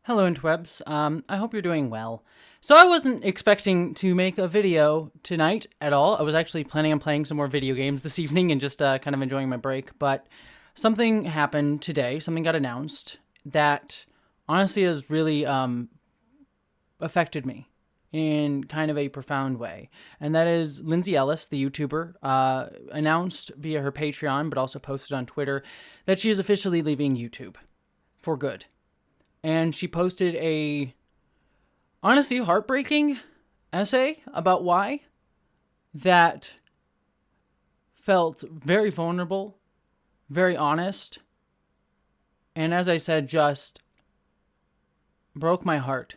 Hello, interwebs. I hope you're doing well. So I wasn't expecting to make a video tonight at all. I was actually planning on playing some more video games this evening and just kind of enjoying my break. But something happened today. Something got announced that honestly has really affected me in kind of a profound way. And that is Lindsay Ellis, the YouTuber, announced via her Patreon, but also posted on Twitter, that she is officially leaving YouTube for good. And she posted a, honestly, heartbreaking essay about why that felt very vulnerable, very honest, and as I said, just broke my heart.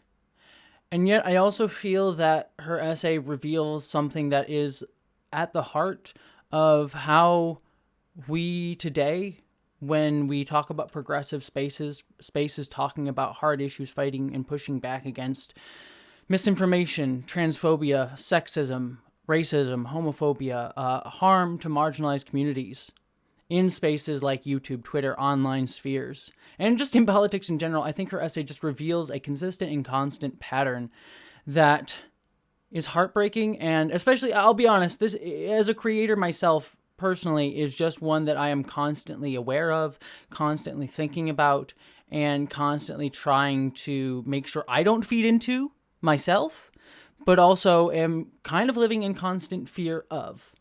And yet I also feel that her essay reveals something that is at the heart of how we today, when we talk about progressive spaces talking about hard issues, fighting and pushing back against misinformation, transphobia, sexism, racism, homophobia, harm to marginalized communities in spaces like YouTube, Twitter, online spheres, and just in politics in general. I think her essay just reveals a consistent and constant pattern that is heartbreaking. And especially, I'll be honest, this, as a creator myself, personally, is just one that I am constantly aware of, constantly thinking about, and constantly trying to make sure I don't feed into myself, but also am kind of living in constant fear of.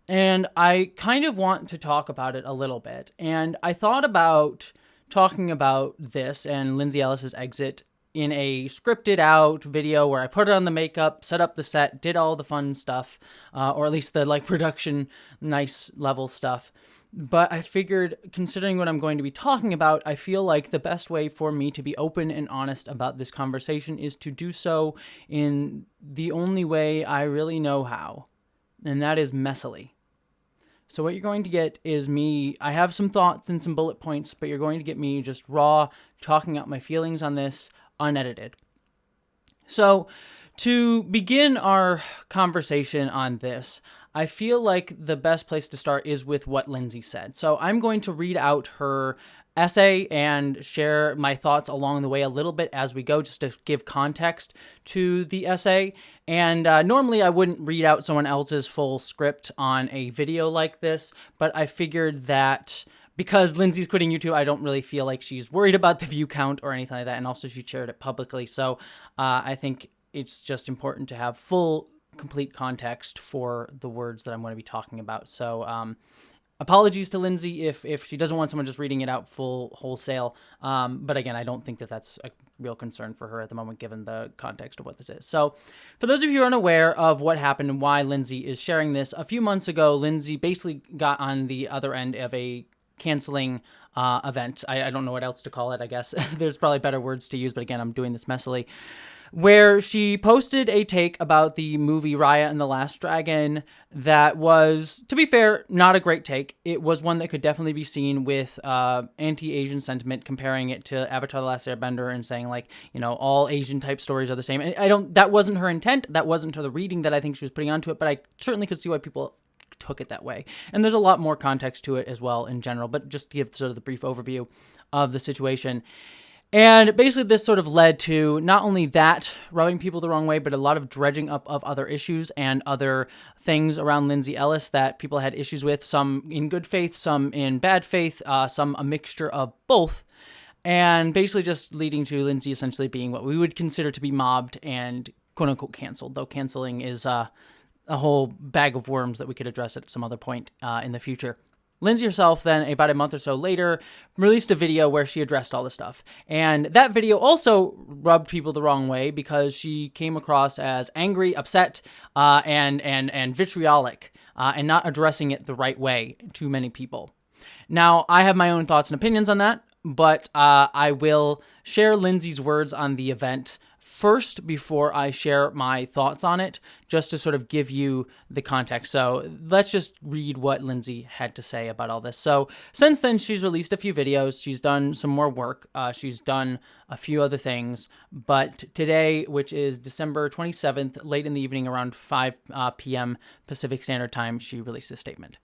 And I kind of want to talk about it a little bit. And I thought about talking about this and Lindsay Ellis's exit in a scripted out video where I put on the makeup, set up the set, did all the fun stuff, or at least the production nice level stuff. But I figured, considering what I'm going to be talking about, I feel like the best way for me to be open and honest about this conversation is to do so in the only way I really know how, and that is messily. So what you're going to get is me, I have some thoughts and some bullet points, but you're going to get me just raw, talking out my feelings on this, unedited. So to begin our conversation on this, I feel like the best place to start is with what Lindsay said. So I'm going to read out her essay and share my thoughts along the way a little bit as we go, just to give context to the essay. And normally I wouldn't read out someone else's full script on a video like this, but I figured that because Lindsay's quitting YouTube, I don't really feel like she's worried about the view count or anything like that. And also she shared it publicly. So I think it's just important to have full, complete context for the words that I'm going to be talking about. So apologies to Lindsay if she doesn't want someone just reading it out wholesale. But again, I don't think that that's a real concern for her at the moment, given the context of what this is. So for those of you who are unaware of what happened and why Lindsay is sharing this, a few months ago, Lindsay basically got on the other end of a canceling event. I don't know what else to call it, I guess. There's probably better words to use, but again, I'm doing this messily. Where she posted a take about the movie Raya and the Last Dragon that was, to be fair, not a great take. It was one that could definitely be seen with anti-Asian sentiment, comparing it to Avatar: The Last Airbender and saying, like, you know, all Asian type stories are the same. And that wasn't her intent. That wasn't the reading that I think she was putting onto it, but I certainly could see why people took it that way. And there's a lot more context to it as well in general, but just to give sort of the brief overview of the situation. And basically this sort of led to not only that rubbing people the wrong way, but a lot of dredging up of other issues and other things around Lindsay Ellis that people had issues with, some in good faith, some in bad faith, some a mixture of both. And basically just leading to Lindsay essentially being what we would consider to be mobbed and quote unquote canceled, though canceling is a whole bag of worms that we could address at some other point in the future. Lindsay herself then, about a month or so later, released a video where she addressed all this stuff. And that video also rubbed people the wrong way because she came across as angry, upset, and vitriolic, and not addressing it the right way to many people. Now, I have my own thoughts and opinions on that, but I will share Lindsay's words on the event first before I share my thoughts on it, just to sort of give you the context. So let's just read what Lindsay had to say about all this. So since then, she's released a few videos. She's done some more work. She's done a few other things. But today, which is December 27th, late in the evening, around 5 p.m. Pacific Standard Time, she released this statement.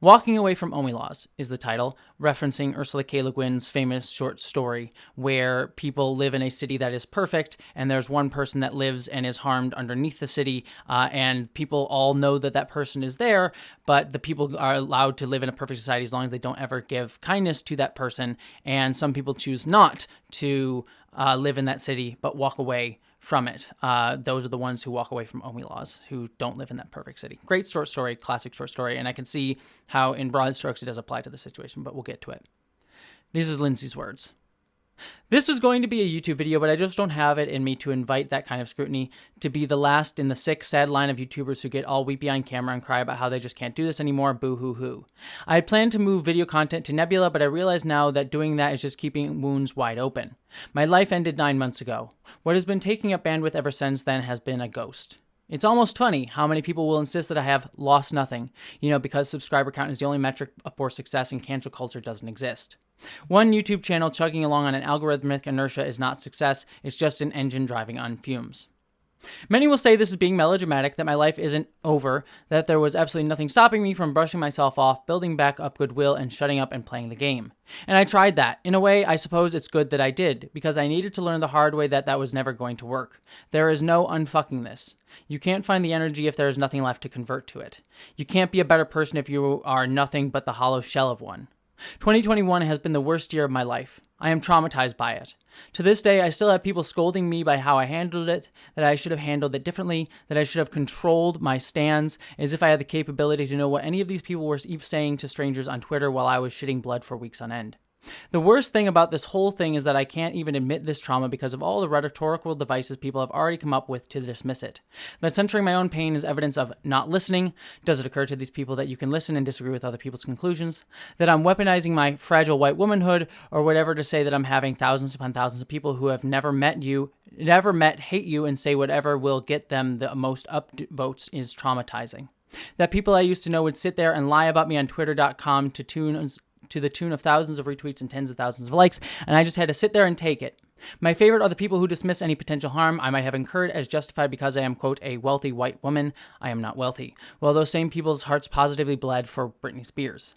Walking Away from Omi Laws is the title, referencing Ursula K. Le Guin's famous short story where people live in a city that is perfect, and there's one person that lives and is harmed underneath the city, and people all know that that person is there, but the people are allowed to live in a perfect society as long as they don't ever give kindness to that person, and some people choose not to live in that city, but walk away from it. Those are the ones who walk away from Omi Laws, who don't live in that perfect city. Great short story, classic short story, and I can see how in broad strokes it does apply to the situation, but we'll get to it. These are Lindsay's words. This was going to be a YouTube video, but I just don't have it in me to invite that kind of scrutiny, to be the last in the sick, sad line of YouTubers who get all weepy on camera and cry about how they just can't do this anymore, boo-hoo-hoo. I had planned to move video content to Nebula, but I realize now that doing that is just keeping wounds wide open. My life ended 9 months ago. What has been taking up bandwidth ever since then has been a ghost. It's almost funny how many people will insist that I have lost nothing, because subscriber count is the only metric for success and cancel culture doesn't exist. One YouTube channel chugging along on an algorithmic inertia is not success, it's just an engine driving on fumes. Many will say this is being melodramatic, that my life isn't over, that there was absolutely nothing stopping me from brushing myself off, building back up goodwill, and shutting up and playing the game. And I tried that. In a way, I suppose it's good that I did, because I needed to learn the hard way that was never going to work. There is no unfucking this. You can't find the energy if there is nothing left to convert to it. You can't be a better person if you are nothing but the hollow shell of one. 2021 has been the worst year of my life. I am traumatized by it. To this day, I still have people scolding me by how I handled it, that I should have handled it differently, that I should have controlled my stands, as if I had the capability to know what any of these people were saying to strangers on Twitter while I was shitting blood for weeks on end. The worst thing about this whole thing is that I can't even admit this trauma because of all the rhetorical devices people have already come up with to dismiss it. That censoring my own pain is evidence of not listening. Does it occur to these people that you can listen and disagree with other people's conclusions? That I'm weaponizing my fragile white womanhood, or whatever, to say that I'm having thousands upon thousands of people who have never met, hate you, and say whatever will get them the most upvotes is traumatizing. That people I used to know would sit there and lie about me on twitter.com to the tune of thousands of retweets and tens of thousands of likes, and I just had to sit there and take it. My favorite are the people who dismiss any potential harm I might have incurred as justified because I am, quote, a wealthy white woman. I am not wealthy. Well, those same people's hearts positively bled for Britney Spears.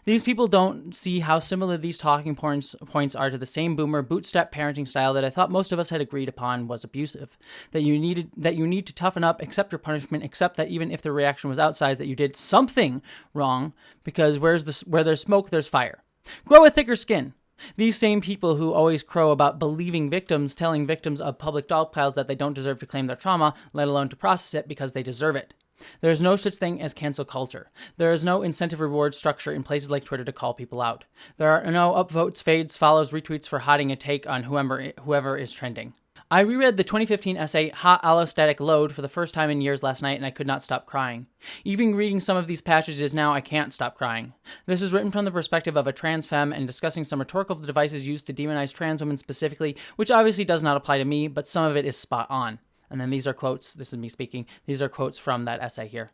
These people don't see how similar these talking points are to the same boomer bootstrap parenting style that I thought most of us had agreed upon was abusive. That you need to toughen up, accept your punishment, accept that even if the reaction was outsized, that you did something wrong, because where there's smoke, there's fire. Grow a thicker skin. These same people who always crow about believing victims, telling victims of public dog piles that they don't deserve to claim their trauma, let alone to process it because they deserve it. There is no such thing as cancel culture. There is no incentive reward structure in places like Twitter to call people out. There are no upvotes, fades, follows, retweets for hotting a take on whoever is trending. I reread the 2015 essay Hot Allostatic Load for the first time in years last night, and I could not stop crying. Even reading some of these passages now, I can't stop crying. This is written from the perspective of a trans femme and discussing some rhetorical devices used to demonize trans women specifically, which obviously does not apply to me, but some of it is spot on. And then these are quotes. This is me speaking. These are quotes from that essay here.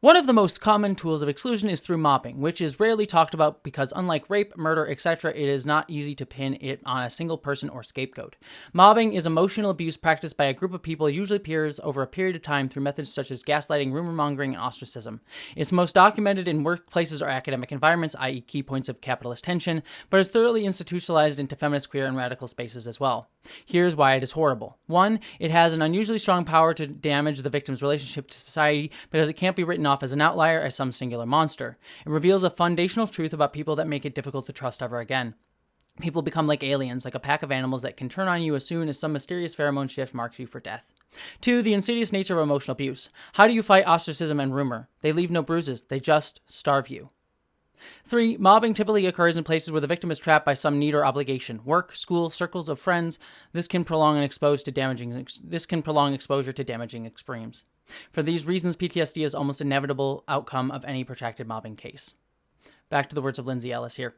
One of the most common tools of exclusion is through mobbing, which is rarely talked about because unlike rape, murder, etc., it is not easy to pin it on a single person or scapegoat. Mobbing is emotional abuse practiced by a group of people, usually peers, over a period of time through methods such as gaslighting, rumor mongering, and ostracism. It's most documented in workplaces or academic environments, i.e. key points of capitalist tension, but is thoroughly institutionalized into feminist, queer, and radical spaces as well. Here's why it is horrible. 1, it has an unusually strong power to damage the victim's relationship to society because it can't be written off as an outlier, as some singular monster. It reveals a foundational truth about people that make it difficult to trust ever again. People become like aliens, like a pack of animals that can turn on you as soon as some mysterious pheromone shift marks you for death. 2, the insidious nature of emotional abuse. How do you fight ostracism and rumor? They leave no bruises. They just starve you. 3, mobbing typically occurs in places where the victim is trapped by some need or obligation. Work, school, circles of friends. This can prolong exposure to damaging extremes. For these reasons, PTSD is almost inevitable outcome of any protracted mobbing case. Back to the words of Lindsay Ellis here.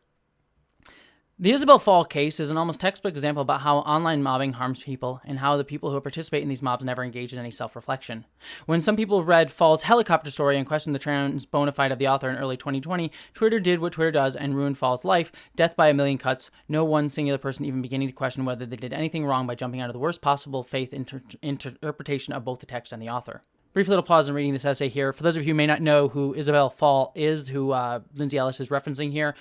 The Isabel Fall case is an almost textbook example about how online mobbing harms people and how the people who participate in these mobs never engage in any self-reflection. When some people read Fall's helicopter story and questioned the trans bona fide of the author in early 2020, Twitter did what Twitter does and ruined Fall's life, death by a million cuts, no one singular person even beginning to question whether they did anything wrong by jumping out of the worst possible faith interpretation of both the text and the author. Brief little pause in reading this essay here. For those of you who may not know who Isabel Fall is, who Lindsay Ellis is referencing here,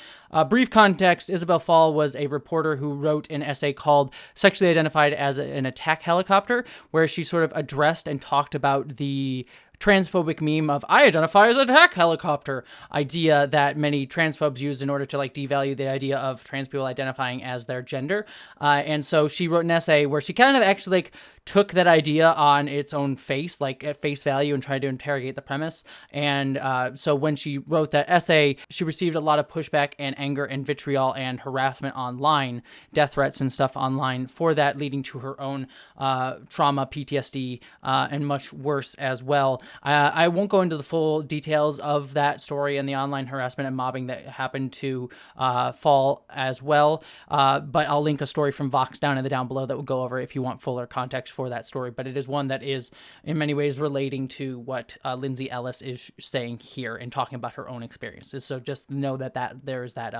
brief context, Isabel Fall was a reporter who wrote an essay called Sexually Identified as an Attack Helicopter, where she sort of addressed and talked about the transphobic meme of I identify as an attack helicopter idea that many transphobes use in order to like devalue the idea of trans people identifying as their gender. And so she wrote an essay where she kind of actually like took that idea on its own face, like at face value, and tried to interrogate the premise. And so when she wrote that essay, she received a lot of pushback and anger and vitriol and harassment online, death threats and stuff online for that, leading to her own trauma, PTSD, and much worse as well. I won't go into the full details of that story and the online harassment and mobbing that happened to Fall as well, but I'll link a story from Vox down below that will go over if you want fuller context for that story. But it is one that is in many ways relating to what Lindsay Ellis is saying here and talking about her own experiences. So just know that there's that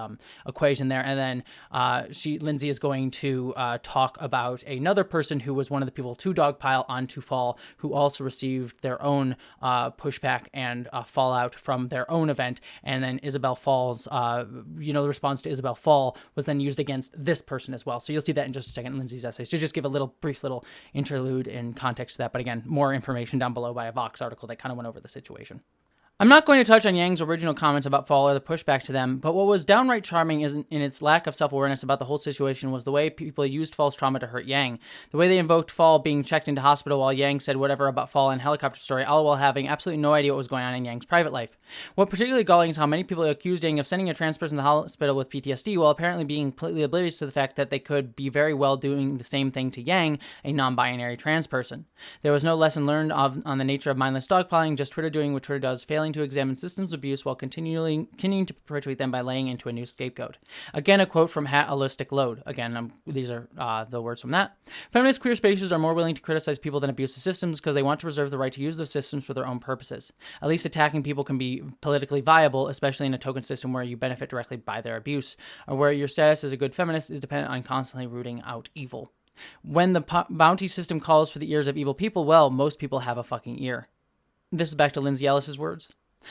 equation there. And then Lindsay is going to talk about another person who was one of the people to dogpile onto Fall, who also received their own pushback and fallout from their own event. And then Isabel Fall's, the response to Isabel Fall was then used against this person as well. So you'll see that in just a second in Lindsay's essays, to just give a brief little interlude in context to that. But again, more information down below by a Vox article that kind of went over the situation. I'm not going to touch on Yang's original comments about Fall or the pushback to them, but what was downright charming in its lack of self-awareness about the whole situation was the way people used Fall's trauma to hurt Yang. The way they invoked Fall being checked into hospital while Yang said whatever about Fall and helicopter story, all while having absolutely no idea what was going on in Yang's private life. What particularly galling is how many people accused Yang of sending a trans person to the hospital with PTSD while apparently being completely oblivious to the fact that they could be very well doing the same thing to Yang, a non-binary trans person. There was no lesson learned on the nature of mindless dogpiling, just Twitter doing what Twitter does, failing to examine systems of abuse while continuing to perpetuate them by laying into a new scapegoat. Again, a quote from Hat Holistic Load. Again, these are the words from that. Feminist queer spaces are more willing to criticize people than abuse the systems because they want to reserve the right to use those systems for their own purposes. At least attacking people can be politically viable, especially in a token system where you benefit directly by their abuse, or where your status as a good feminist is dependent on constantly rooting out evil. When the bounty system calls for the ears of evil people, well, most people have a fucking ear. This is back to Lindsay Ellis's words.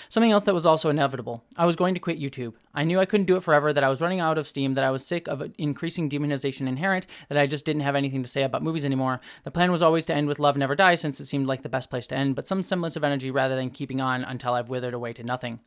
Something else that was also inevitable. I was going to quit YouTube. I knew I couldn't do it forever, that I was running out of steam, that I was sick of increasing demonization inherent, that I just didn't have anything to say about movies anymore. The plan was always to end with Love Never Dies, since it seemed like the best place to end, but some semblance of energy rather than keeping on until I've withered away to nothing.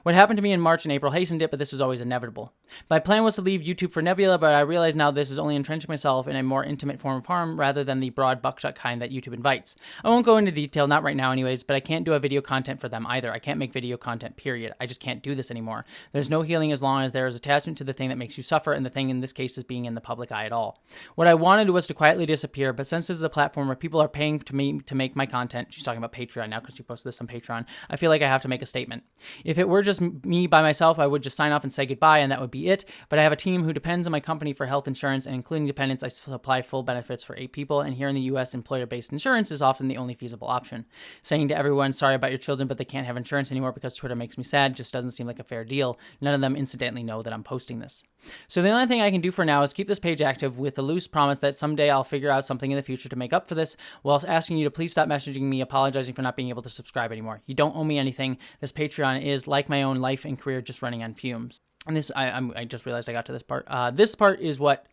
What happened to me in March and April hastened it, but this was always inevitable. My plan was to leave YouTube for Nebula, but I realize now this is only entrenching myself in a more intimate form of harm rather than the broad buckshot kind that YouTube invites. I won't go into detail, not right now anyways, but I can't do a video content for them either. I can't make video content, period. I just can't do this anymore. There's no healing as long as there is attachment to the thing that makes you suffer, and the thing in this case is being in the public eye at all. What I wanted was to quietly disappear, but since this is a platform where people are paying to me to make my content, she's talking about Patreon now because she posted this on Patreon, I feel like I have to make a statement. If it were just me by myself, I would just sign off and say goodbye, and that would be it. But I have a team who depends on my company for health insurance, and including dependents, I supply full benefits for 8 people, and here in the US, employer-based insurance is often the only feasible option. Saying to everyone, sorry about your children, but they can't have insurance anymore because Twitter makes me sad, just doesn't seem like a fair deal. None of them incidentally know that I'm posting this. So the only thing I can do for now is keep this page active with the loose promise that someday I'll figure out something in the future to make up for this, while asking you to please stop messaging me apologizing for not being able to subscribe anymore. You don't owe me anything. This Patreon is, like my own life and career, just running on fumes. And this, I just realized I got to this part. This part is what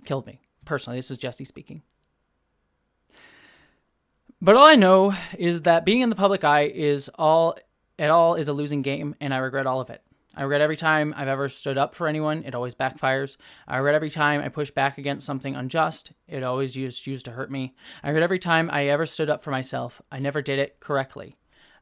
killed me, personally. This is Jessie speaking. But all I know is that being in the public eye is a losing game, and I regret all of it. I regret every time I've ever stood up for anyone. It always backfires. I regret every time I push back against something unjust. It always used to hurt me. I regret every time I ever stood up for myself. I never did it correctly.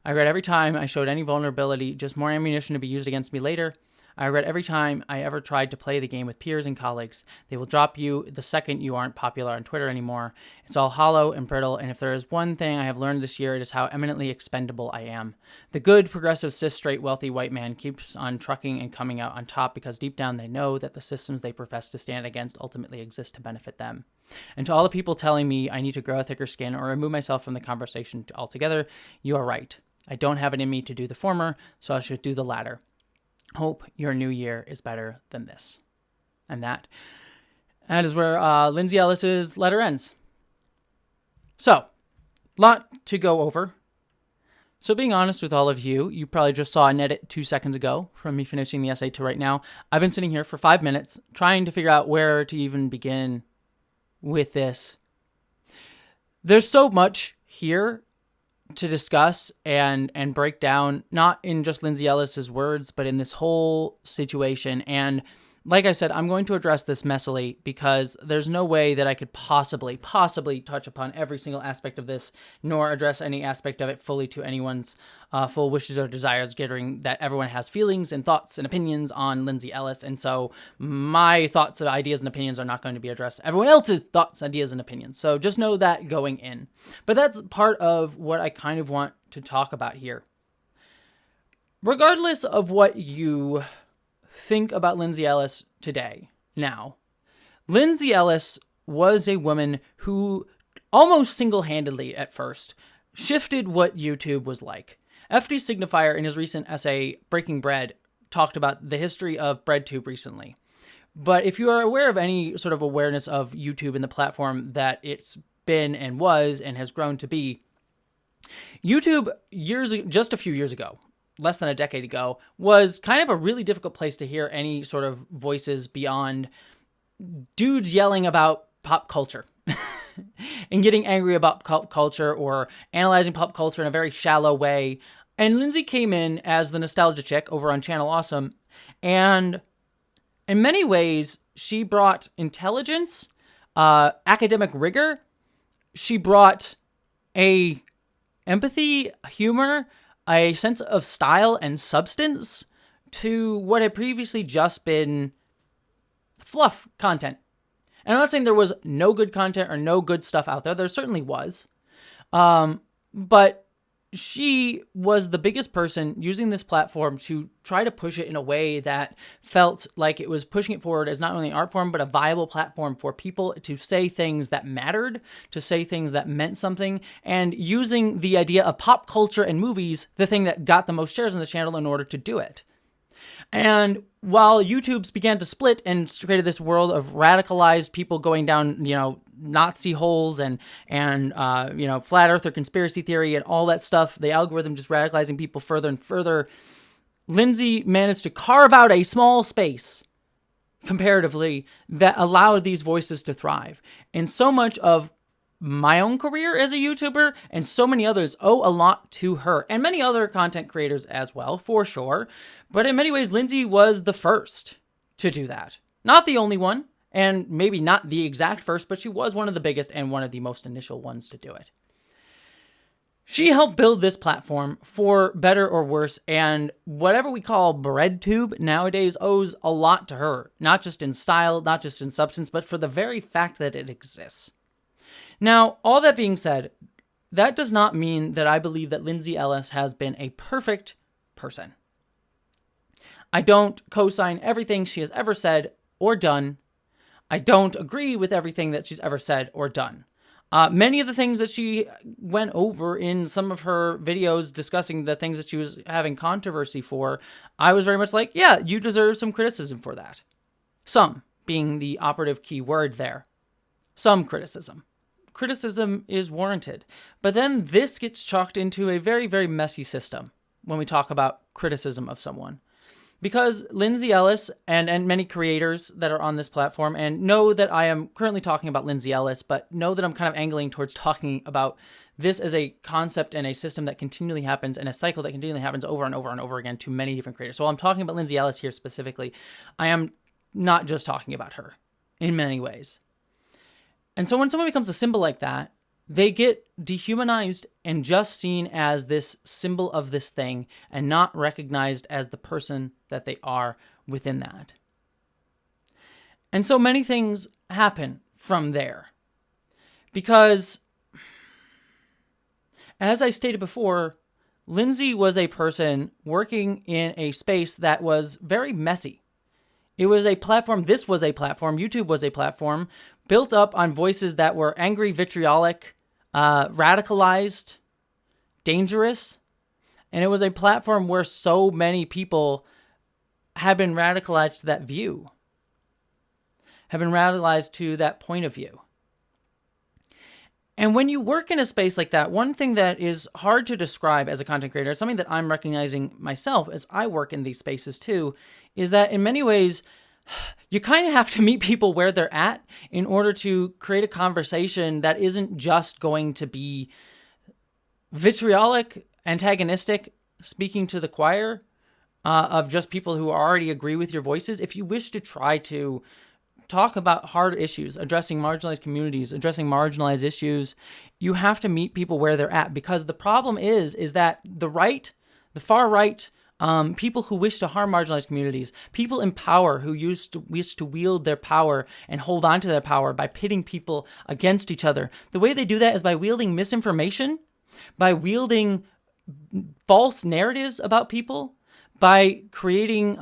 I regret every time I showed any vulnerability, just more ammunition to be used against me later. I regret every time I ever tried to play the game with peers and colleagues. They will drop you the second you aren't popular on Twitter anymore. It's all hollow and brittle, and if there is one thing I have learned this year, it is how eminently expendable I am. The good, progressive, cis, straight, wealthy white man keeps on trucking and coming out on top because deep down they know that the systems they profess to stand against ultimately exist to benefit them. And to all the people telling me I need to grow a thicker skin or remove myself from the conversation altogether, you are right. I don't have it in me to do the former, so I should do the latter. Hope your new year is better than this. And that is where Lindsay Ellis's letter ends. So, Lot to go over. So being honest with all of you, you probably just saw an edit 2 seconds ago from me finishing the essay to right now. I've been sitting here for 5 minutes trying to figure out where to even begin with this. There's so much here to discuss and break down, not in just Lindsay Ellis's words, but in this whole situation. And like I said, I'm going to address this messily because there's no way that I could possibly touch upon every single aspect of this, nor address any aspect of it fully to anyone's full wishes or desires, given that everyone has feelings and thoughts and opinions on Lindsay Ellis. And so my thoughts, ideas, and opinions are not going to be addressed. Everyone else's thoughts, ideas, and opinions. So just know that going in. But that's part of what I kind of want to talk about here. Regardless of what you think about Lindsay Ellis today. Now, Lindsay Ellis was a woman who almost single-handedly at first shifted what YouTube was like. FD Signifier in his recent essay, Breaking Bread, talked about the history of BreadTube recently. But if you are aware of any sort of awareness of YouTube and the platform that it's been and was and has grown to be, YouTube just a few years ago, less than a decade ago, was kind of a really difficult place to hear any sort of voices beyond dudes yelling about pop culture and getting angry about pop culture or analyzing pop culture in a very shallow way. And Lindsay came in as the nostalgia chick over on Channel Awesome. And in many ways, she brought intelligence, academic rigor. She brought a empathy, humor, a sense of style and substance to what had previously just been fluff content. And I'm not saying there was no good content or no good stuff out there. There certainly was. But she was the biggest person using this platform to try to push it in a way that felt like it was pushing it forward as not only an art form, but a viable platform for people to say things that mattered, to say things that meant something, and using the idea of pop culture and movies, the thing that got the most shares on the channel, in order to do it. And while YouTube's began to split and created this world of radicalized people going down, Nazi holes and flat earth or conspiracy theory and all that stuff, the algorithm just radicalizing people further and further, Lindsay managed to carve out a small space, comparatively, that allowed these voices to thrive. And so much of my own career as a YouTuber and so many others owe a lot to her, and many other content creators as well, for sure. But in many ways, Lindsay was the first to do that. Not the only one, and maybe not the exact first, but she was one of the biggest and one of the most initial ones to do it. She helped build this platform for better or worse, and whatever we call BreadTube nowadays owes a lot to her, not just in style, not just in substance, but for the very fact that it exists. Now, all that being said, that does not mean that I believe that Lindsay Ellis has been a perfect person. I don't co-sign everything she has ever said or done. I don't agree with everything that she's ever said or done. Many of the things that she went over in some of her videos discussing the things that she was having controversy for, I was very much like, yeah, you deserve some criticism for that. Some being the operative key word there. Some criticism. Criticism is warranted. But then this gets chalked into a very, very messy system when we talk about criticism of someone. Because Lindsay Ellis and many creators that are on this platform, and know that I am currently talking about Lindsay Ellis, but know that I'm kind of angling towards talking about this as a concept and a system that continually happens, and a cycle that continually happens over and over and over again to many different creators. So I'm talking about Lindsay Ellis here specifically. I am not just talking about her in many ways. And so when someone becomes a symbol like that, they get dehumanized and just seen as this symbol of this thing and not recognized as the person that they are within that. And so many things happen from there. Because, as I stated before, Lindsay was a person working in a space that was very messy. It was a platform, this was a platform, YouTube was a platform, built up on voices that were angry, vitriolic, radicalized, dangerous. And it was a platform where so many people had been radicalized to that view, have been radicalized to that point of view. And when you work in a space like that, one thing that is hard to describe as a content creator, something that I'm recognizing myself as I work in these spaces too, is that in many ways, you kind of have to meet people where they're at in order to create a conversation that isn't just going to be vitriolic, antagonistic, speaking to the choir of just people who already agree with your voices. If you wish to try to talk about hard issues, addressing marginalized communities, addressing marginalized issues, you have to meet people where they're at, because the problem is that the right, the far right, people who wish to harm marginalized communities, people in power who wish to wield their power and hold on to their power by pitting people against each other. The way they do that is by wielding misinformation, by wielding false narratives about people, by creating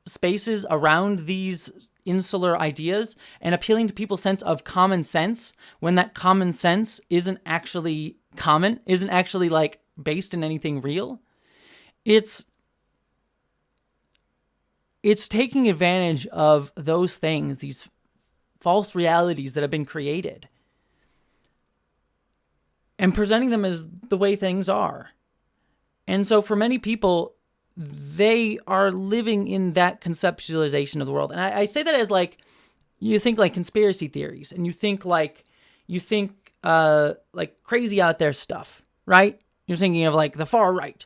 spaces around these insular ideas and appealing to people's sense of common sense when that common sense isn't actually common, isn't actually like based in anything real. It's taking advantage of those things, these false realities that have been created, and presenting them as the way things are. And so for many people, they are living in that conceptualization of the world. And I say that as like, you think like conspiracy theories, and you think like crazy out there stuff, right? You're thinking of like the far right.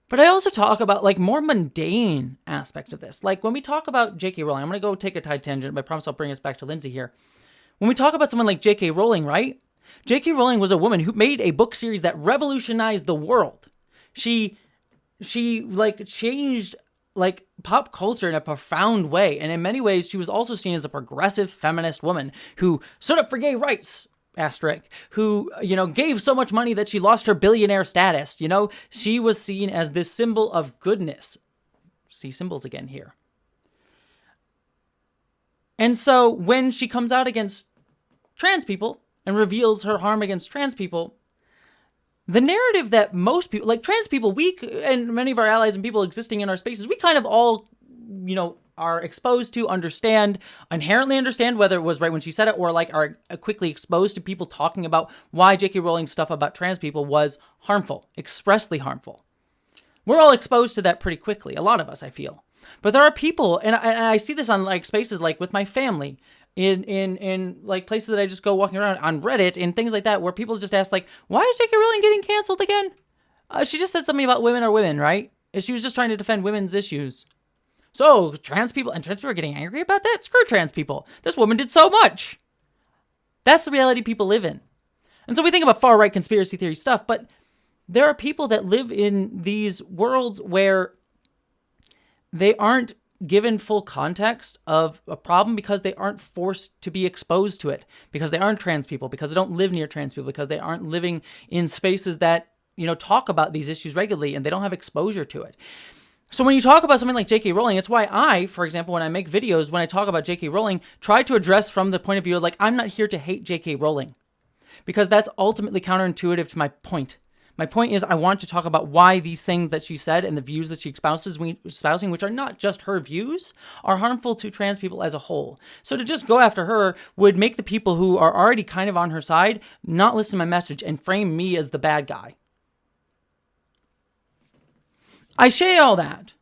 But I also talk about like more mundane aspects of this. Like when we talk about J.K. Rowling, I'm going to go take a tangent, but I promise I'll bring us back to Lindsay here. When we talk about someone like J.K. Rowling, right? J.K. Rowling was a woman who made a book series that revolutionized the world. She like changed like pop culture in a profound way. And in many ways, she was also seen as a progressive feminist woman who stood up for gay rights, who, gave so much money that she lost her billionaire status. She was seen as this symbol of goodness. See symbols again here. And so when she comes out against trans people and reveals her harm against trans people, the narrative that most people, like trans people, and many of our allies and people existing in our spaces, we kind of all, are exposed to, inherently understand whether it was right when she said it, or like are quickly exposed to people talking about why J.K. Rowling's stuff about trans people was harmful, expressly harmful. We're all exposed to that pretty quickly, a lot of us, I feel. But there are people, and I see this on like spaces like with my family, in like places that I just go walking around on Reddit and things like that, where people just ask like, why is J.K. Rowling getting canceled again? She just said something about women are women, right? And she was just trying to defend women's issues. So trans people are getting angry about that? Screw trans people. This woman did so much. That's the reality people live in. And so we think about far right conspiracy theory stuff, but there are people that live in these worlds where they aren't given full context of a problem because they aren't forced to be exposed to it, because they aren't trans people, because they don't live near trans people, because they aren't living in spaces that, talk about these issues regularly, and they don't have exposure to it. So when you talk about something like J.K. Rowling, it's why I, for example, when I make videos, when I talk about J.K. Rowling, try to address from the point of view of like, I'm not here to hate J.K. Rowling, because that's ultimately counterintuitive to my point. My point is I want to talk about why these things that she said and the views that she espousing, which are not just her views, are harmful to trans people as a whole. So to just go after her would make the people who are already kind of on her side not listen to my message and frame me as the bad guy. I say all that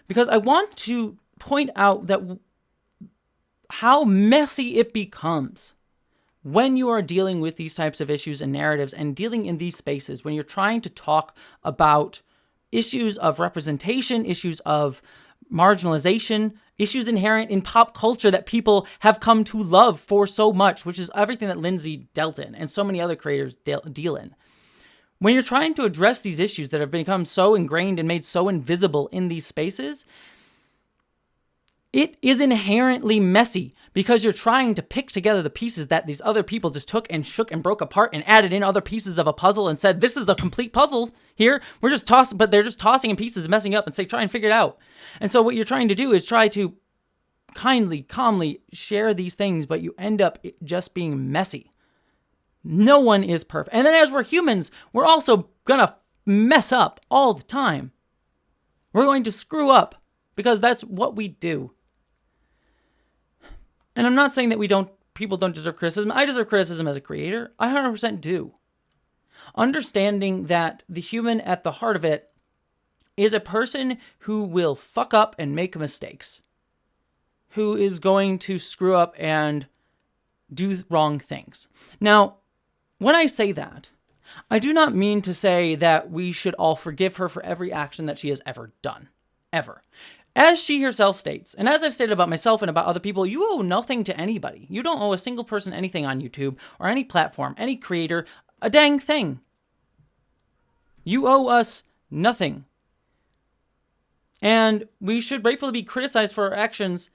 because I want to point out that how messy it becomes when you are dealing with these types of issues and narratives and dealing in these spaces, when you're trying to talk about issues of representation, issues of marginalization, issues inherent in pop culture that people have come to love for so much, which is everything that Lindsay dealt in and so many other creators deal in. When you're trying to address these issues that have become so ingrained and made so invisible in these spaces, it is inherently messy because you're trying to pick together the pieces that these other people just took and shook and broke apart and added in other pieces of a puzzle and said, this is the complete puzzle here. We're just tossing, but they're just tossing in pieces, messing up, and say, try and figure it out. And so what you're trying to do is try to kindly, calmly share these things, but you end up just being messy. No one is perfect. And then as we're humans, we're also gonna mess up all the time. We're going to screw up because that's what we do. And I'm not saying that we don't people don't deserve criticism. I deserve criticism as a creator. I 100% do. Understanding that the human at the heart of it is a person who will fuck up and make mistakes, who is going to screw up and do wrong things. Now, when I say that, I do not mean to say that we should all forgive her for every action that she has ever done. Ever. As she herself states, and as I've stated about myself and about other people, you owe nothing to anybody. You don't owe a single person anything on YouTube or any platform, any creator, a dang thing. You owe us nothing. And we should rightfully be criticized for our actions.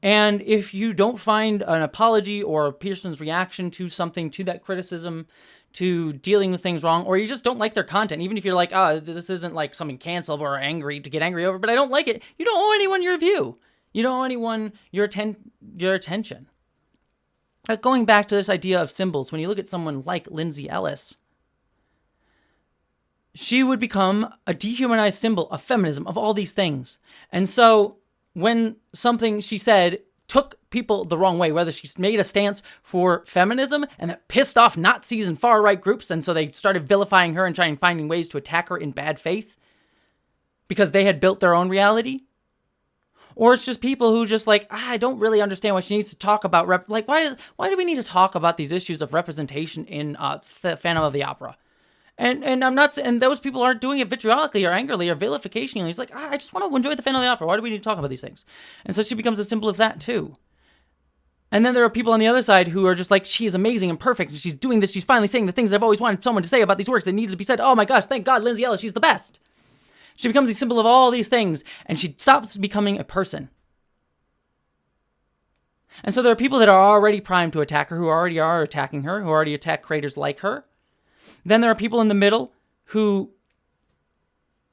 And if you don't find an apology or a person's reaction to something, to that criticism, to dealing with things wrong, or you just don't like their content, even if you're like, oh, this isn't like something cancelable or angry to get angry over, but I don't like it, you don't owe anyone your view. You don't owe anyone your attention. Going back to this idea of symbols, when you look at someone like Lindsay Ellis, she would become a dehumanized symbol of feminism, of all these things. And so when something she said took people the wrong way, whether she made a stance for feminism and that pissed off Nazis and far-right groups, and so they started vilifying her and trying finding ways to attack her in bad faith because they had built their own reality. Or it's just people who just like, I don't really understand what she needs to talk about. Why do we need to talk about these issues of representation in the Phantom of the Opera? And I'm not, and those people aren't doing it vitriolically or angrily or vilificationally. He's like, I just want to enjoy the Phantom of the Opera. Why do we need to talk about these things? And so she becomes a symbol of that too. And then there are people on the other side who are just like, she is amazing and perfect, and she's doing this. She's finally saying the things that I've always wanted someone to say about these works that needed to be said. Oh my gosh, thank God, Lindsay Ellis, she's the best. She becomes a symbol of all these things, and she stops becoming a person. And so there are people that are already primed to attack her, who already are attacking her, who already attack creators like her. Then there are people in the middle who,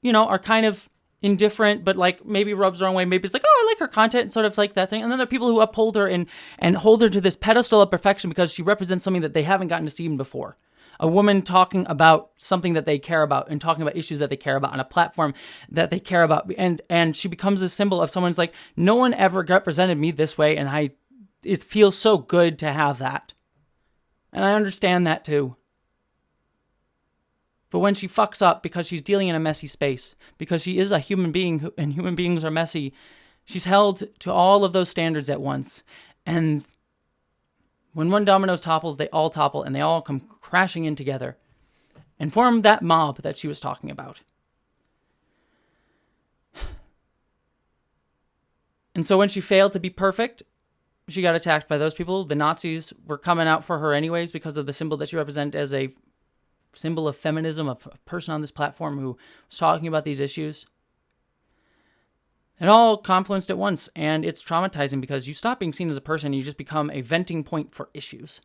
are kind of indifferent, but like maybe rubs the wrong way. Maybe it's like, oh, I like her content, sort of like that thing. And then there are people who uphold her and hold her to this pedestal of perfection because she represents something that they haven't gotten to see before. A woman talking about something that they care about and talking about issues that they care about on a platform that they care about. And she becomes a symbol of someone's like, no one ever represented me this way. And it feels so good to have that. And I understand that too. But when she fucks up because she's dealing in a messy space, because she is a human being and human beings are messy, she's held to all of those standards at once. And when one domino topples, they all topple and they all come crashing in together and form that mob that she was talking about. And so when she failed to be perfect, she got attacked by those people. The Nazis were coming out for her anyways because of the symbol that she represented as a symbol of feminism, of a person on this platform who was talking about these issues. It all confluenced at once, and it's traumatizing because you stop being seen as a person and you just become a venting point for issues.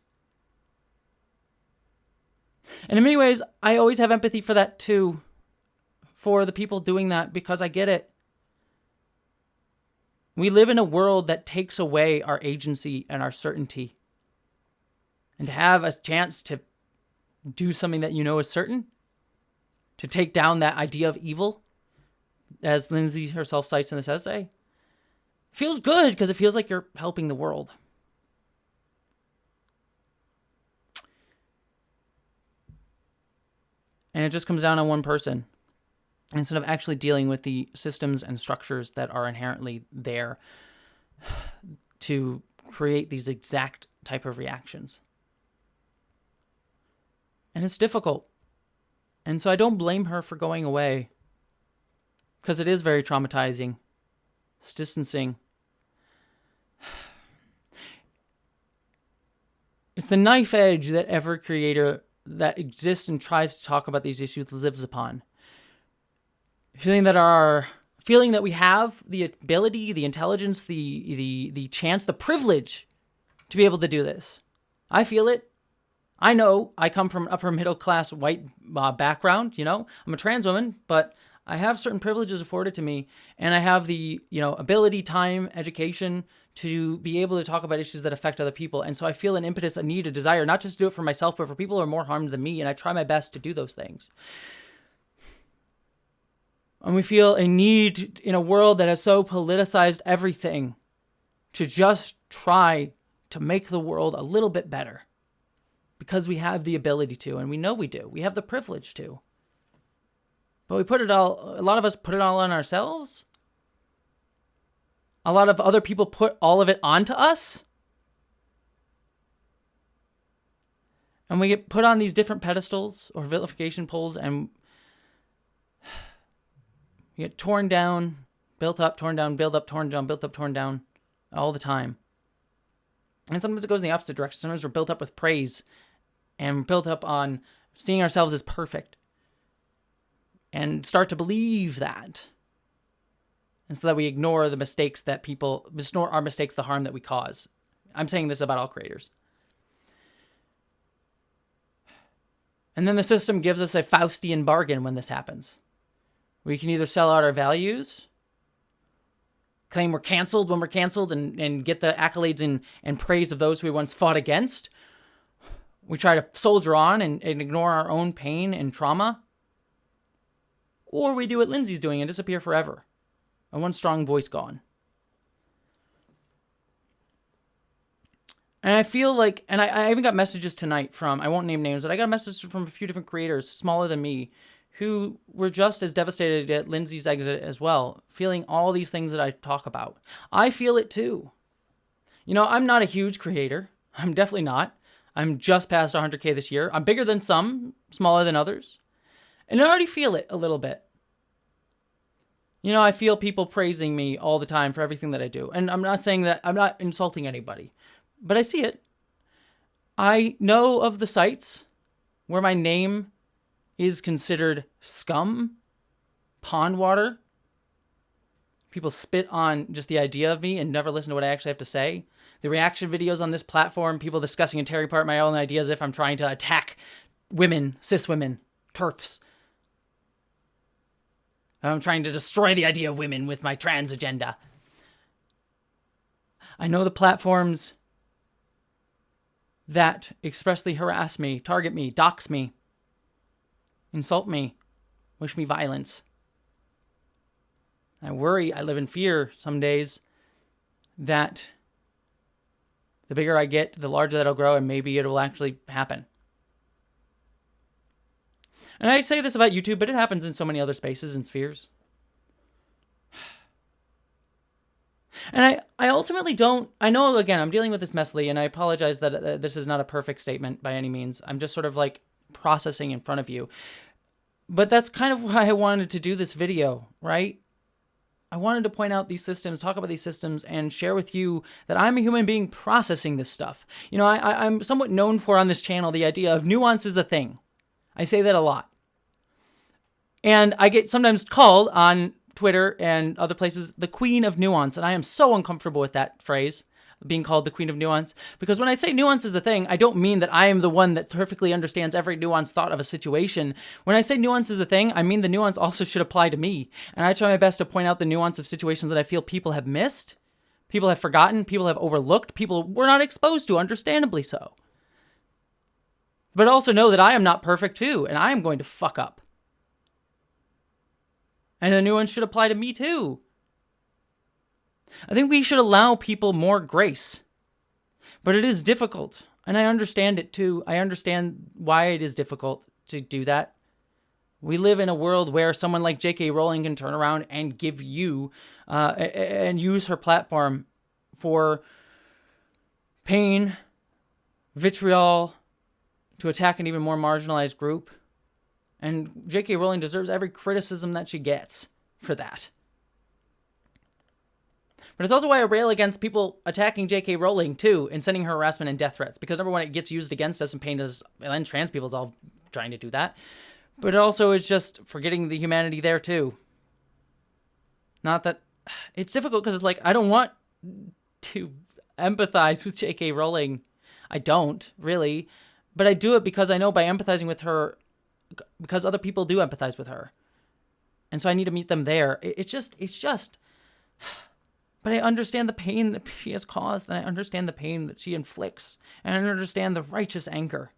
And in many ways, I always have empathy for that too, for the people doing that, because I get it. We live in a world that takes away our agency and our certainty. And to have a chance to do something that you know is certain, to take down that idea of evil, as Lindsay herself cites in this essay, it feels good because it feels like you're helping the world. And it just comes down on one person. Instead of actually dealing with the systems and structures that are inherently there to create these exact type of reactions. And it's difficult. And so I don't blame her for going away, because it is very traumatizing. It's distancing. It's the knife edge that every creator that exists and tries to talk about these issues lives upon. Feeling that we have the ability, the intelligence, the chance, the privilege to be able to do this. I feel it. I know I come from an upper middle class white background, I'm a trans woman, but I have certain privileges afforded to me, and I have the, ability, time, education to be able to talk about issues that affect other people. And so I feel an impetus, a need, a desire, not just to do it for myself, but for people who are more harmed than me. And I try my best to do those things. And we feel a need in a world that has so politicized everything to just try to make the world a little bit better because we have the ability to, and we know we do. We have the privilege to. But a lot of us put it all on ourselves. A lot of other people put all of it onto us. And we get put on these different pedestals or vilification poles, and we get torn down, built up, torn down, built up, torn down, built up, torn down all the time. And sometimes it goes in the opposite direction. Sometimes we're built up with praise and built up on seeing ourselves as perfect and start to believe that. And so that we ignore the mistakes that ignore our mistakes, the harm that we cause. I'm saying this about all creators. And then the system gives us a Faustian bargain when this happens. We can either sell out our values, claim we're canceled when we're canceled, and get the accolades and praise of those we once fought against. We try to soldier on and ignore our own pain and trauma. Or we do what Lindsay's doing and disappear forever. And one strong voice gone. And I feel like, and I even got messages tonight from, I won't name names, but I got messages from a few different creators, smaller than me, who were just as devastated at Lindsay's exit as well, feeling all these things that I talk about. I feel it too. You know, I'm not a huge creator. I'm definitely not. I'm just past 100K this year. I'm bigger than some, smaller than others. And I already feel it a little bit. You know, I feel people praising me all the time for everything that I do. And I'm not saying that, I'm not insulting anybody, but I see it. I know of the sites where my name is considered scum, pond water. People spit on just the idea of me and never listen to what I actually have to say. The reaction videos on this platform, people discussing and tearing apart my own ideas if I'm trying to attack women, cis women, TERFs. I'm trying to destroy the idea of women with my trans agenda. I know the platforms that expressly harass me, target me, dox me, insult me, wish me violence. I worry, I live in fear some days that the bigger I get, the larger that'll grow, and maybe it will actually happen. And I say this about YouTube, but it happens in so many other spaces and spheres. And I ultimately don't, I know, again, I'm dealing with this messily, and I apologize that this is not a perfect statement by any means. I'm just sort of like processing in front of you. But that's kind of why I wanted to do this video, right? I wanted to point out these systems, talk about these systems, and share with you that I'm a human being processing this stuff. You know, I'm somewhat known for on this channel the idea of nuance is a thing. I say that a lot. And I get sometimes called on Twitter and other places the queen of nuance. And I am so uncomfortable with that phrase, being called the queen of nuance. Because when I say nuance is a thing, I don't mean that I am the one that perfectly understands every nuanced thought of a situation. When I say nuance is a thing, I mean the nuance also should apply to me. And I try my best to point out the nuance of situations that I feel people have missed, people have forgotten, people have overlooked, people were not exposed to, understandably so. But also know that I am not perfect too, and I am going to fuck up. And the nuance should apply to me too. I think we should allow people more grace. But it is difficult, and I understand it too. I understand why it is difficult to do that. We live in a world where someone like J.K. Rowling can turn around and give you, and use her platform for pain, vitriol, to attack an even more marginalized group. And J.K. Rowling deserves every criticism that she gets for that. But it's also why I rail against people attacking J.K. Rowling, too, and sending her harassment and death threats. Because number one, it gets used against us and painted us, and trans people's all trying to do that. But it also is just forgetting the humanity there, too. Not that... It's difficult because it's like, I don't want to empathize with J.K. Rowling. I don't, really. But I do it because I know by empathizing with her, because other people do empathize with her. And so I need to meet them there. It's just, but I understand the pain that she has caused, and I understand the pain that she inflicts, and I understand the righteous anger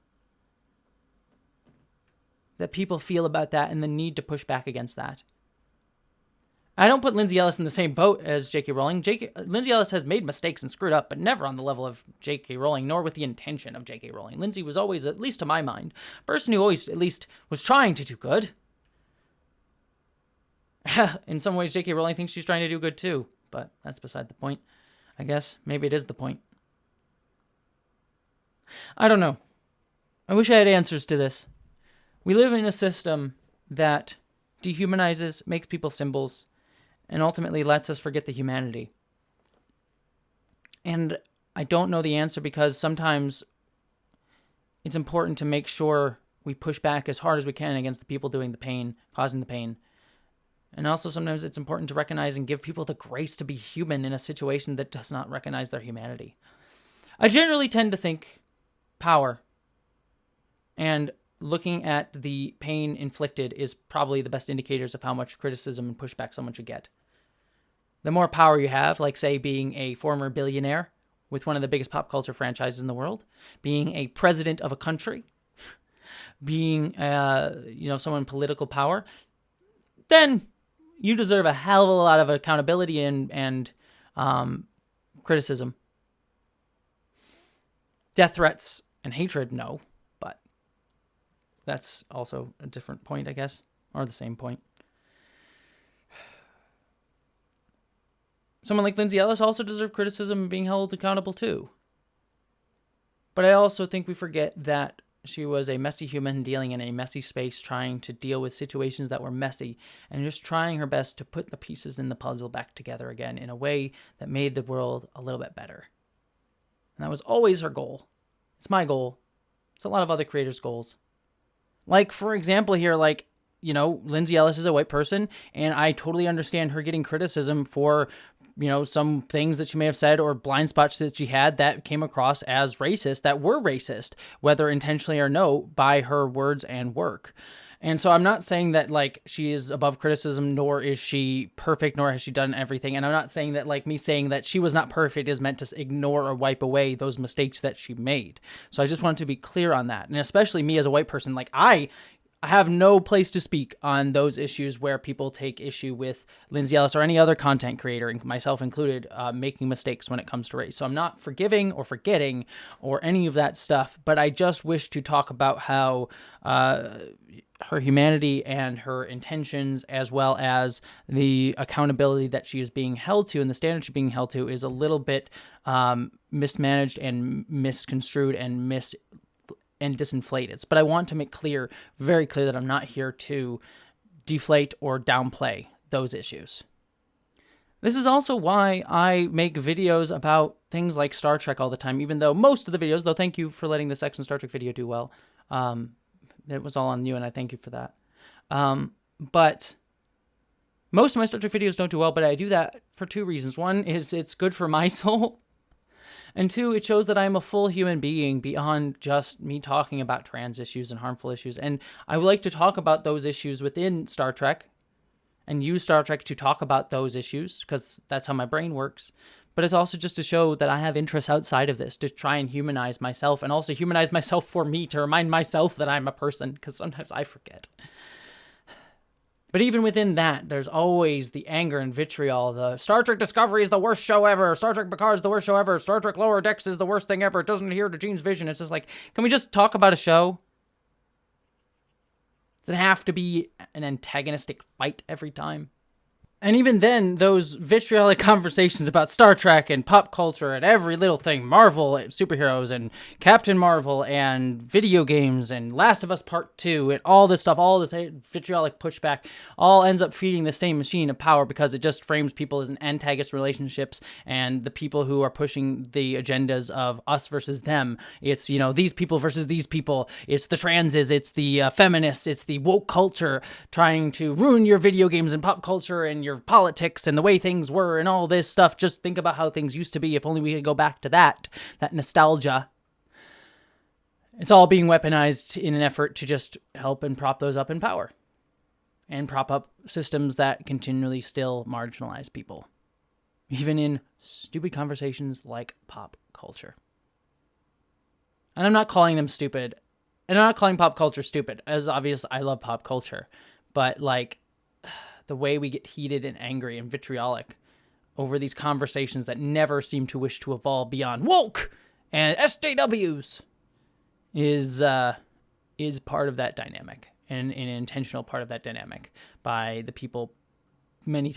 that people feel about that and the need to push back against that. I don't put Lindsay Ellis in the same boat as J.K. Rowling. Lindsay Ellis has made mistakes and screwed up, but never on the level of J.K. Rowling, nor with the intention of J.K. Rowling. Lindsay was always, at least to my mind, a person who always at least was trying to do good. In some ways, J.K. Rowling thinks she's trying to do good too, but that's beside the point. I guess maybe it is the point. I don't know. I wish I had answers to this. We live in a system that dehumanizes, makes people symbols, and ultimately lets us forget the humanity. And I don't know the answer because sometimes it's important to make sure we push back as hard as we can against the people doing the pain, causing the pain. And also sometimes it's important to recognize and give people the grace to be human in a situation that does not recognize their humanity. I generally tend to think power and looking at the pain inflicted is probably the best indicators of how much criticism and pushback someone should get. The more power you have, like say being a former billionaire with one of the biggest pop culture franchises in the world, being a president of a country, being someone in political power, then you deserve a hell of a lot of accountability and criticism. Death threats and hatred, no, but that's also a different point, I guess, or the same point. Someone like Lindsay Ellis also deserves criticism and being held accountable too. But I also think we forget that she was a messy human dealing in a messy space, trying to deal with situations that were messy and just trying her best to put the pieces in the puzzle back together again in a way that made the world a little bit better. And that was always her goal. It's my goal. It's a lot of other creators' goals. Like, for example here, Lindsay Ellis is a white person, and I totally understand her getting criticism for, some things that she may have said or blind spots that she had that came across as racist, that were racist, whether intentionally or no, by her words and work. And so I'm not saying that, she is above criticism, nor is she perfect, nor has she done everything. And I'm not saying that, me saying that she was not perfect is meant to ignore or wipe away those mistakes that she made. So I just wanted to be clear on that. And especially me as a white person, I have no place to speak on those issues where people take issue with Lindsay Ellis or any other content creator, myself included, making mistakes when it comes to race. So I'm not forgiving or forgetting or any of that stuff, but I just wish to talk about how her humanity and her intentions, as well as the accountability that she is being held to and the standard she's being held to, is a little bit mismanaged and misconstrued and disinflated. But I want to make very clear that I'm not here to deflate or downplay those issues. This is also why I make videos about things like Star Trek all the time, even though most of the videos, though thank you for letting the Sex and Star Trek video do well. It was all on you, and I thank you for that. But most of my Star Trek videos don't do well, but I do that for two reasons. One is it's good for my soul. And two, it shows that I'm a full human being beyond just me talking about trans issues and harmful issues. And I would like to talk about those issues within Star Trek and use Star Trek to talk about those issues because that's how my brain works. But it's also just to show that I have interests outside of this, to try and humanize myself and also humanize myself for me, to remind myself that I'm a person, because sometimes I forget. But even within that, there's always the anger and vitriol. The Star Trek Discovery is the worst show ever. Star Trek Picard is the worst show ever. Star Trek Lower Decks is the worst thing ever. It doesn't adhere to Gene's vision. It's just can we just talk about a show? Does it have to be an antagonistic fight every time? And even then, those vitriolic conversations about Star Trek and pop culture and every little thing, Marvel, superheroes, and Captain Marvel, and video games, and Last of Us Part 2, and all this stuff, all this vitriolic pushback, all ends up feeding the same machine of power because it just frames people as an antagonist relationships, and the people who are pushing the agendas of us versus them. It's, these people versus these people. It's the transes, it's the feminists, it's the woke culture trying to ruin your video games and pop culture and your politics and the way things were and all this stuff. Just think about how things used to be. If only we could go back to that nostalgia. It's all being weaponized in an effort to just help and prop those up in power and prop up systems that continually still marginalize people, even in stupid conversations like pop culture. And I'm not calling them stupid, and I'm not calling pop culture stupid, as obvious I love pop culture, but the way we get heated and angry and vitriolic over these conversations that never seem to wish to evolve beyond woke and SJWs is part of that dynamic, and an intentional part of that dynamic by the people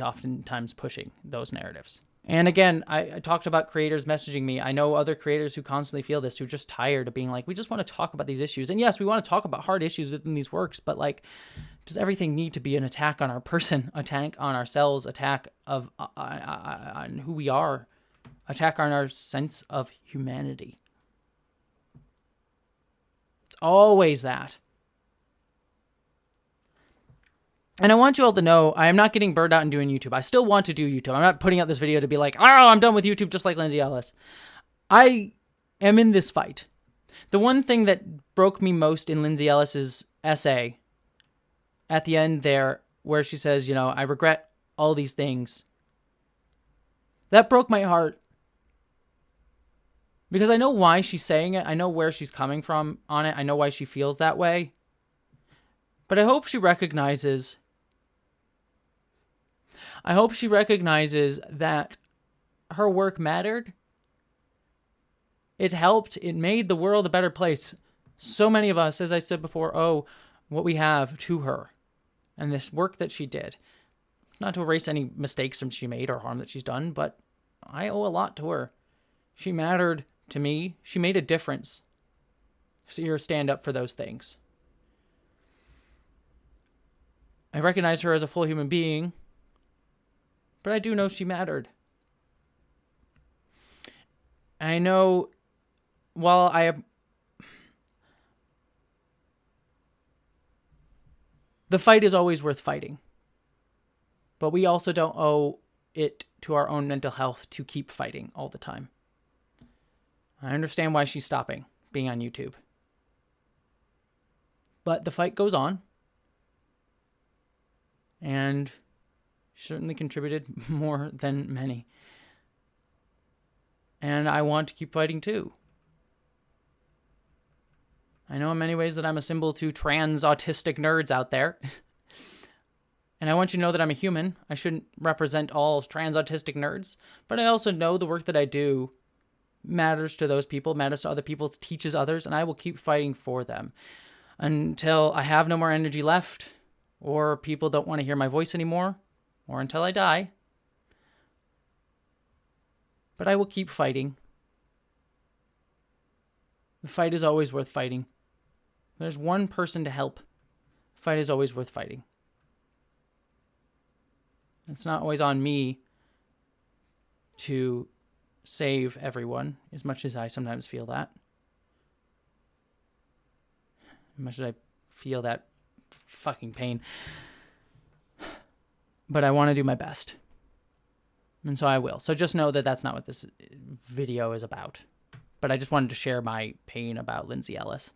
oftentimes pushing those narratives. And again, I talked about creators messaging me. I know other creators who constantly feel this, who are just tired of being like, we just want to talk about these issues. And yes, we want to talk about hard issues within these works, but like, does everything need to be an attack on our person, attack on ourselves, attack on who we are, attack on our sense of humanity? It's always that. And I want you all to know, I am not getting burned out and doing YouTube. I still want to do YouTube. I'm not putting out this video to be like, oh, I'm done with YouTube just like Lindsay Ellis. I am in this fight. The one thing that broke me most in Lindsay Ellis's essay at the end there, where she says, you know, I regret all these things. That broke my heart. Because I know why she's saying it. I know where she's coming from on it. I know why she feels that way. But I hope she recognizes that her work mattered. It helped. It made the world a better place. So many of us, as I said before, owe what we have to her and this work that she did. Not to erase any mistakes that she made or harm that she's done, but I owe a lot to her. She mattered to me. She made a difference. See her stand up for those things. I recognize her as a full human being, but I do know she mattered. I know the fight is always worth fighting, but we also don't owe it to our own mental health to keep fighting all the time. I understand why she's stopping being on YouTube, but the fight goes on. And certainly contributed more than many. And I want to keep fighting too. I know in many ways that I'm a symbol to trans autistic nerds out there. And I want you to know that I'm a human. I shouldn't represent all trans autistic nerds. But I also know the work that I do matters to those people, matters to other people, it teaches others, and I will keep fighting for them until I have no more energy left, or people don't want to hear my voice anymore, or until I die. But I will keep fighting. The fight is always worth fighting. If there's one person to help, the fight is always worth fighting. It's not always on me to save everyone, as much as I sometimes feel that. As much as I feel that fucking pain. But I want to do my best. And so I will. So just know that that's not what this video is about. But I just wanted to share my pain about Lindsay Ellis,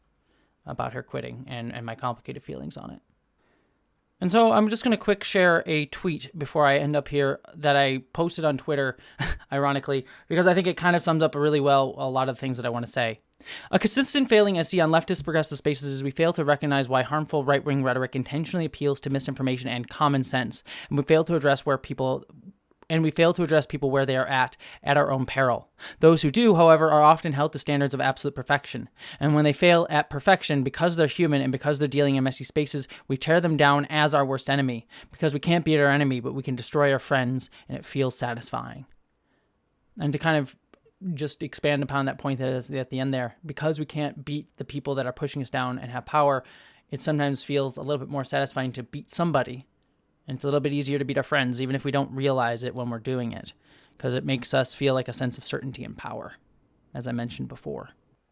about her quitting, and my complicated feelings on it. And so I'm just going to quick share a tweet before I end up here that I posted on Twitter, ironically, because I think it kind of sums up really well a lot of the things that I want to say. A consistent failing I see on leftist progressive spaces is we fail to recognize why harmful right-wing rhetoric intentionally appeals to misinformation and common sense, and we fail to address people where they are at our own peril. Those who do, however, are often held to standards of absolute perfection. And when they fail at perfection, because they're human and because they're dealing in messy spaces, we tear them down as our worst enemy. Because we can't beat our enemy, but we can destroy our friends, and it feels satisfying. And to kind of just expand upon that point that is at the end there, because we can't beat the people that are pushing us down and have power, it sometimes feels a little bit more satisfying to beat somebody. And it's a little bit easier to beat our friends, even if we don't realize it when we're doing it, because it makes us feel like a sense of certainty and power, as I mentioned before.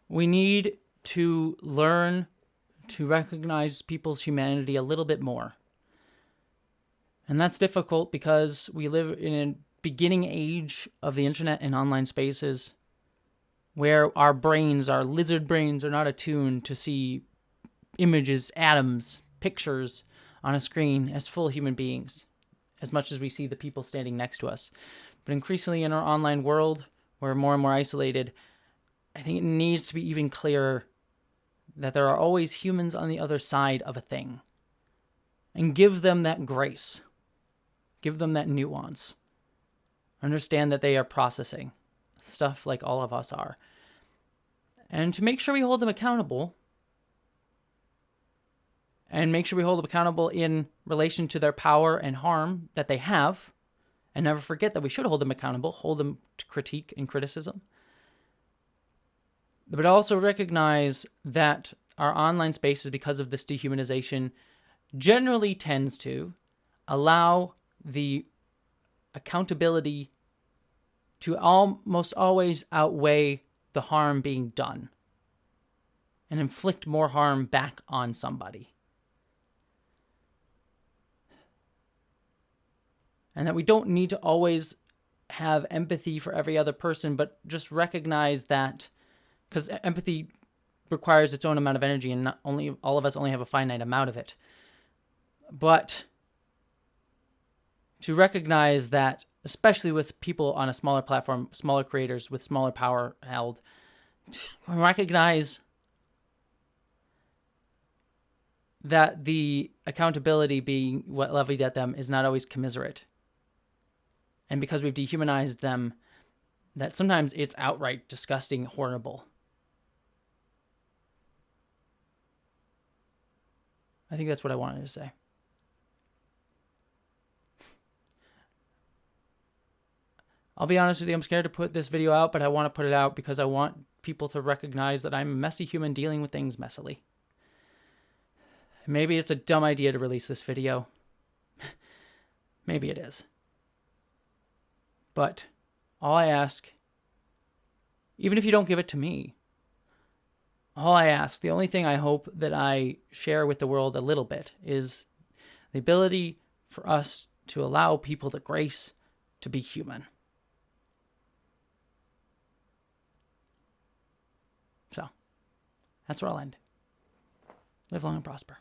We need to learn to recognize people's humanity a little bit more. And that's difficult because we live in a beginning age of the internet and online spaces where our brains, our lizard brains, are not attuned to see images, atoms, pictures on a screen as full human beings, as much as we see the people standing next to us. But increasingly in our online world, we're more and more isolated. I think it needs to be even clearer that there are always humans on the other side of a thing. And give them that grace. Give them that nuance. Understand that they are processing stuff like all of us are. And to make sure we hold them accountable, and make sure we hold them accountable in relation to their power and harm that they have, and never forget that we should hold them accountable, hold them to critique and criticism. But also recognize that our online spaces, because of this dehumanization, generally tends to allow the accountability to almost always outweigh the harm being done and inflict more harm back on somebody. And that we don't need to always have empathy for every other person, but just recognize that, because empathy requires its own amount of energy, and not only all of us only have a finite amount of it. But to recognize that, especially with people on a smaller platform, smaller creators with smaller power held, to recognize that the accountability being what levied at them is not always commiserate. And because we've dehumanized them, that sometimes it's outright disgusting, horrible. I think that's what I wanted to say. I'll be honest with you, I'm scared to put this video out, but I want to put it out because I want people to recognize that I'm a messy human dealing with things messily. Maybe it's a dumb idea to release this video. Maybe it is. But all I ask, even if you don't give it to me, all I ask, the only thing I hope that I share with the world a little bit is the ability for us to allow people the grace to be human. So, that's where I'll end. Live long and prosper.